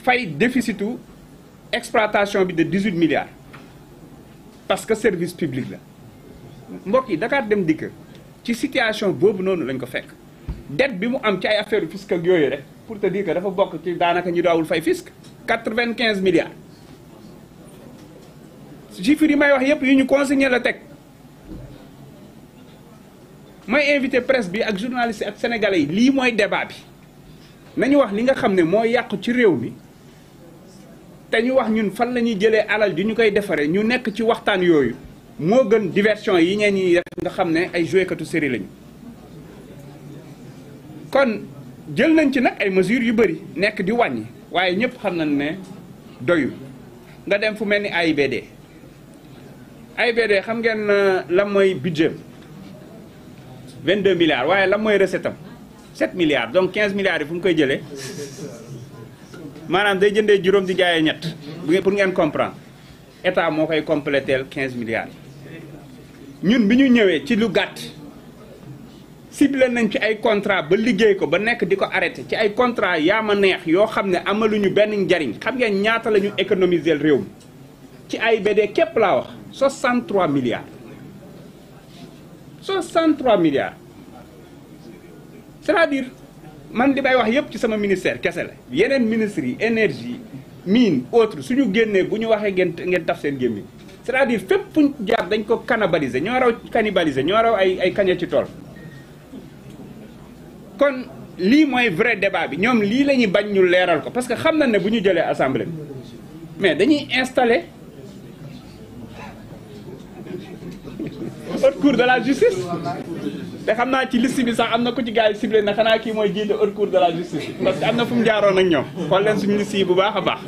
fay déficitu exploitation bi de 18 milliards parce que service public la mbokk yi Dakar Dem Dikk ci situation boobu noonu lañ ko fekk dette bi mu am ci ay affaire fisc ak yooyu rek pour te dire que dafa bokk ci daanaka ñu daawul fay fisc 95 milliards chiffres yi may wax yépp yu ñu consigné la teg may invité presse bi ak journaliste ak sénégalais yi lii mooy débat bi nañu wax li nga xam ne moo yàqu ci réew mi te ñu wax ñun fan la ñuy jëlee alal di ñu koy defaree ñu nekk ci waxtaan yooyu moo gën diversion yi ñeen ñi def nga xam ne ay jouekatu série lañu. kon jël nañ ci nag ay mesures yu bëri nekk di wàññi waaye ñëpp xam nañ ne doyul nga dem fu mel ni AIBD xam ngeen la mooy budget 22 milliards waaye la mooy recette am 7 milliards donc 15 milliards yi fu mu koy jëlee maanaam day jëndee juróom di jaayee ñett pour ngeen comprendre état moo koy compléteel 15 milliards ñun bi ñu ñëwee ci lu gàtt ciblé nañ ci ay contrat ba liggéey ko ba nekk di ko arrêté ci ay contrat yaa ma neex yoo xam ne amaluñu benn njariñ xam ngeen ñaata la ñu économiser réew mi ci AIBD képp laa wax 63 milliards 63 milliards c'est-à-dire man li may wax yépp ci sama ministère kese la yeneen ministres yi énergie mine autre suñu génnee bu ñu waxee ngeen taf seen gémmiñ c'est-à-dire fépp fuñ jaar dañ ko cannibaliser ñoo raw cannibaliser ñoo raw ay kañe ci tool kon lii mooy vrai débat bi ñoom lii la ñuy bañ ñu leeral ko parce que xam na ne bu ñu jëlee assemblée bi mais dañuy installer haute cour de la justice te xam naa ci liste bi sax am na ko ci gars yi ciblé na xanaa kii mooy jiite haute cour de la justice parce que am na fu mu jaaroon ak ñoom xool leen suñu liste yi bu baax a baax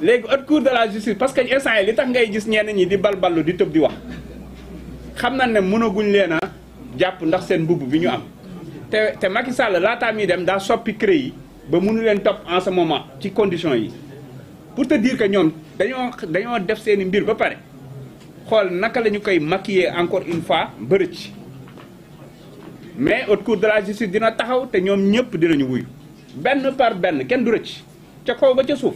léegi haute cour de la justice parce que instant yi li tax ngay gis ñenn ñi di balballu di tëb di wax xam na ne mënaguñ leen a jàpp ndax seen mbubb bi ñu am te Macky Sall laataa muy dem daa soppi CREI yi ba mënu leen topp en ce moment ci conditions yi pour te dire que ñoom dañoo def seeni mbir ba pare xool naka la ñu koy maquiller encore une fois ba rëcc mais haute cour de la justice dina taxaw te ñoom ñëpp dinañu wuyu benn par benn kenn du rëcc ca kaw ba ca suuf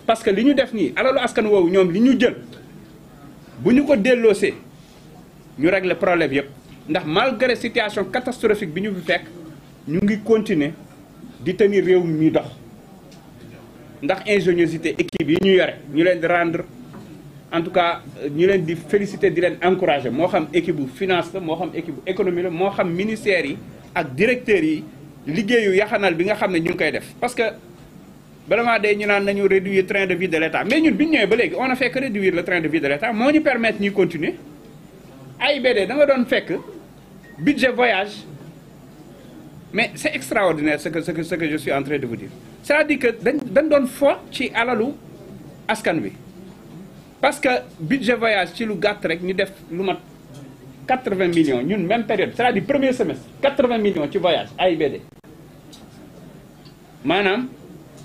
parce que li ñu def nii alalu askan woowu ñoom li ñu jël bu ñu ko delloosee ñu régler problème yëpp ndax malgré situation catastrophique bi ñu fi fekk ñu ngi continuer di tenir réew mi muy dox ndax ingéniosité équipe yi ñu yore ñu leen di rendre en tout cas ñu leen di féliciter di leen encourager moo xam équipe bu finance la moo xam équipe bu économie la moo xam ministères yi ak directeurs yi liggéeyu yaxanal bi nga xam ne ñu ngi koy def parce que bala maa dee ñu naan nañu réduire train de vie de l'État mais ñun bi ñu ñëwee ba léegi on a fait que réduire le train de vie de l'État moo ñu permettre ñuy continuer AIBD da nga doon fekk budget voyage mais c'est extraordinaire ce que je suis en train de vous dire c'est-à-dire que dañ doon fo ci alalu askan wi parce que budget voyage ci lu gàtt rek ñu def lu mat 80 millions ñun même période c'est-à-dire premier semestre 80 millions ci voyage AIBD maanaam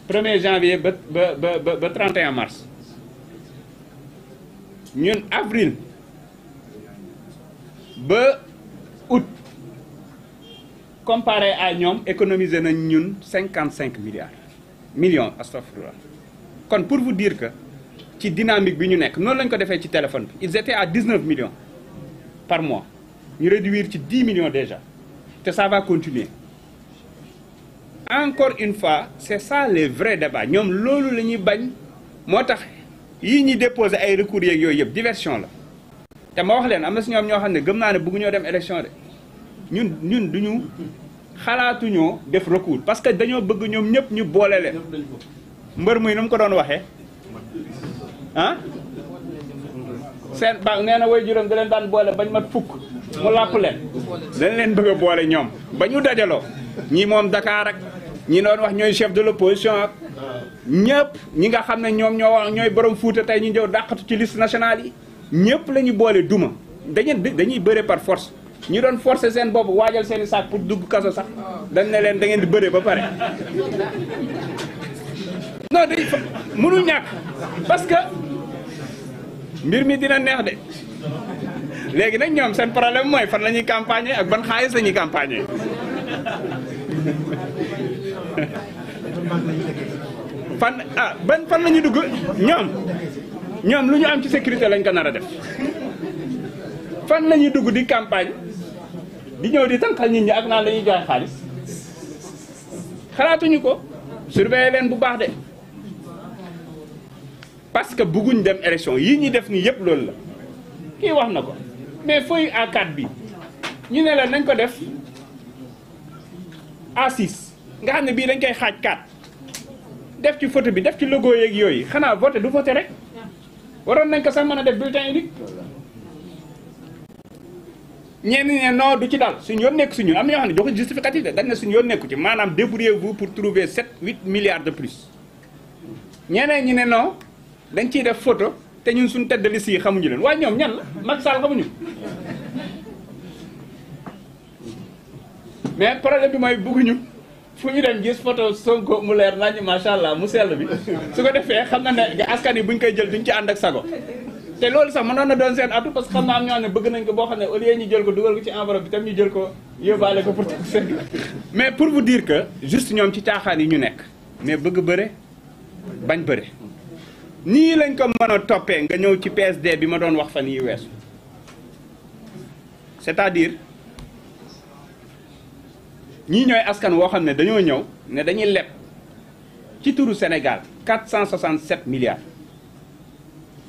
1er janvier ba 31 mars ñun avril ba août comparé à ñoom économiser nañ ñun 55 millions astafurlah kon pour vous dire que ci dynamique bi ñu nekk noonu lañ ko defee ci téléphone bi ils étaient à 19 millions par mois ñu réduire ci 10 millions déjà te ça va continuer encore une fois c'est ça les vrais débats ñoom loolu la ñuy bañ moo tax yii ñuy déposer ay recours yeeg yooyu yëpp diversion la te ma wax leen am na si ñoom ñoo xam ne gëm naa ne bëggu ñoo dem élection de ñun duñu xalaatuñoo def recours parce que dañoo bëgg ñoom ñëpp ñu boole leen mbër muy nu mu ko doon waxee ah seen ba nee na way juróom da leen daan boole bañ mat fukk mu làpp leen dañ leen bëgg a boole ñoom ba ñu dajaloo ñii moom Dakar ak ñi doon wax ñooy chef de l'opposition ak ñëpp ñi nga xam ne ñoom ñoo wax ñooy borom Fuuta tey ñu ñëw dàqatu ci liste nationale yi ñëpp la ñu boole duma dañuy bëre par force ñi doon forcer seen bopp waajal seen i saak pour dugg kaso sax dañ ne leen da ngeen di bëre ba pare non day mënul ñàkk parce que mbir mi dina neex de léegi nag ñoom seen problème mooy fan la ñuy campagner ak ban xaalis la ñuy campagner fan fan la ñu dugg ñoom lu ñu am ci sécurité lañ ko nar a def fan la ñuy dugg di campagne di ñëw di tànqal nit ñi ak naan la ñuy joxe xaalis xalaatuñu ko surveiller leen bu baax de parce que bëgguñ dem élection yi ñuy def nii yëpp loolu la kii wax na ko mais feuille A4 bi ñu ne la nañ ko def A6 nga xam ne bii dañ koy xaaj 4 def ci photo bi def ci logo yeeg yooyu xanaa voté du voté rek waroon nañ ko sax mën a def bulletin unique ñenn ñi ne non du ci dal suñu yoon nekk suñu am na ñoo xam ne joxe justificatif de dañ ne suñu yoon nekku ci maanaam débrouillez-vous pour trouver 7-8 milliards de plus ñeneen ñi ne non dañ ciy def photo te ñun suñu tête de liste yi xamuñu leen waaye ñoom ñan la Macky Sall xamuñu mais problème bi mooy bëgguñu fu ñu dem gis photo Sonko mu leer nañu macha allah mu sell bi su ko defee xam na ne askan yi buñ koy jël duñ ci ànd ak sago te loolu sax mënoon na doon seen atu parce que xam naa am ñoo xam ne bëgg nañ ko boo xam ne au lieu ñu jël ko dugal ko ci enveloppe bi tam ñu jël ko yóbbaale ko pour seen mais pour vous dire que juste ñoom ci caaxaan yi ñu nekk mais bëgg bëre bañ bëre nii lañ ko mën a toppee nga ñëw ci PSD bi ma doon wax fan yi weesu c'est-à-dire ñii ñooy askan woo xam ne dañoo ñëw ne dañuy leb ci turu Sénégal 467 milliards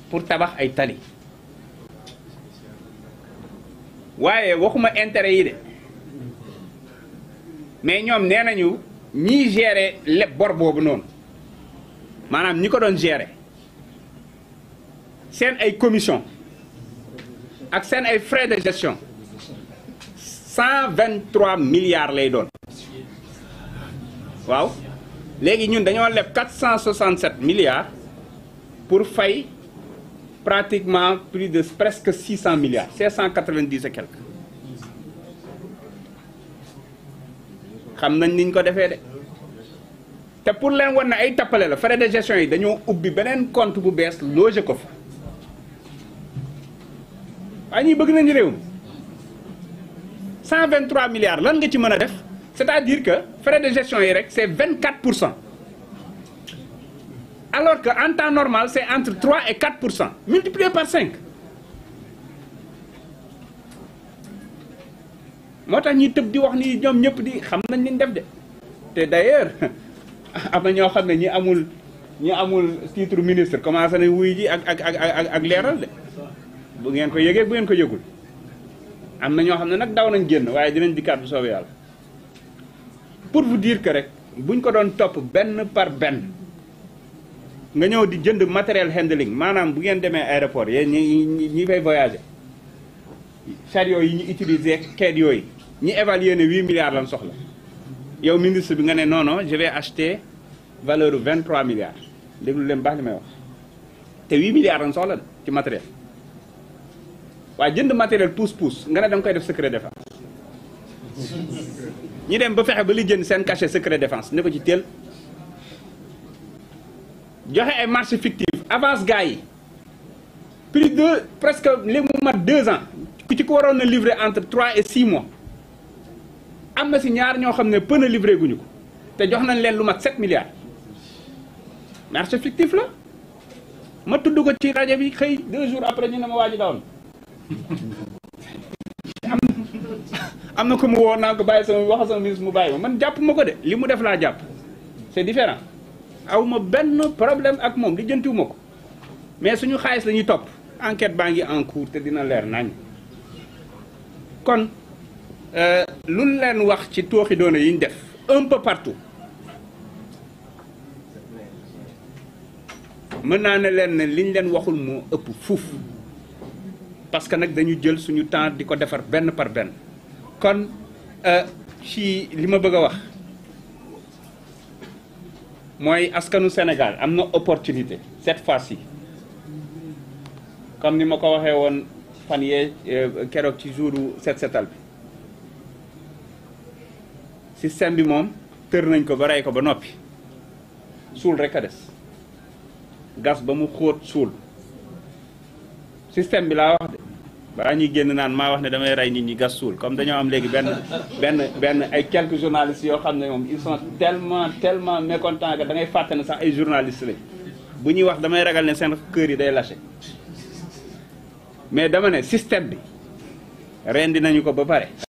pour tabax ay tali waaye waxuma intérêt yi de mais ñoom nee nañu ñiy gérer leb bor boobu noonu maanaam ñi ko doon gérer seen ay commission ak seen ay frais de gestion 123 milliards lay doon waaw léegi ñun dañoo leb 467 milliards pour fay pratiquement plus de presque 600 milliards 590 et quelques xam nañ niñ ko defee de te pour leen wan ne ay tappale la frais de gestion yi dañoo ubbi beneen compte bu bees loger ko fa waaye ñuy bëgg nañu réew mi 123 milliards lan nga ci mën a def c'est-à-dire que frais de gestion yi rek c'est 24%. Alors qu'en temps normal, c'est entre 3 et 4%, multiplié par 5. moo tax ñuy tëb di wax ni ñoom ñëpp di xam nañ ni def de te d'ailleurs am na ñoo xam ne ñi amul titre ministre commencé nañ wuy ji ak leeral de bu ngeen ko yëgee bu ngeen ko yëgul am na ñoo xam ne nag daw nañ génn waaye dinañ dikkaat bu soobee yàlla pour vous dire que rek buñ ko doon topp benn par benn nga ñëw di jënd matériel handling maanaam bu ngeen demee aéroport yéen ñi fay voyager chariot yi ñu utiliser xeet yooyu ñi évaluer ne 8 milliards lan soxla yow ministre bi nga ne non non je vais acheter valeur 23 milliards déglu leen baax li may wax te 8 milliards lan soxla ci matériel waaye jënd matériel pousse nga ne da nga koy def secret défense ñi dem ba fexe ba li jënd seen cachet secret défense ne ko ci teel joxe ay marché fictif avance gars yi plus de presque li mu mat 2 ans ku ci ko waroon na livrer entre 3 et 6 mois am na si ñaar ñoo xam ne pën a livré guñu ko te jox nañ leen lu mat 7 milliards marché fictif la ma tudd ko ci rajo bi xëy 2 jours après ñu ne ma waa ji dawoon am na ko mu woo naa ko bàyyi sama wax sama ministre mu bàyyi ma man jàpp ma ko de li mu def laa jàpp c'est différent awma benn problème ak moom li jëntiwuma ko mais suñu xaalis la ñuy topp enquête baa ngi en cours te dina leer nañ kon lu leen wax ci tooxi doona yi ñu def un peu partout mën naa ne leen ne liñ leen waxul moo ëpp fuuf parce que nag dañu jël suñu temps di ko defar benn par benn kon ci li ma bëgg a wax mooy askanu Sénégal am na opportunité cette fois-ci comme ni ma ko waxee woon fan yee keroog ci jouru set setal bi système bi moom tër nañ ko ba rey ko ba noppi suul rek a des gas ba mu xóot suul système bi laa wax de balaa ñuy génn naan maa wax ne damay rey nit ñi gas suul comme dañoo am léegi benn ay quelques journalistes yoo xam ne moom ils sont tellement mécontents que da ngay fàtte ne sax ay journalistes lañ bu ñuy wax damay ragal ne seen kër yi day lâché mais dama ne système bi rendi nañu ko ba pare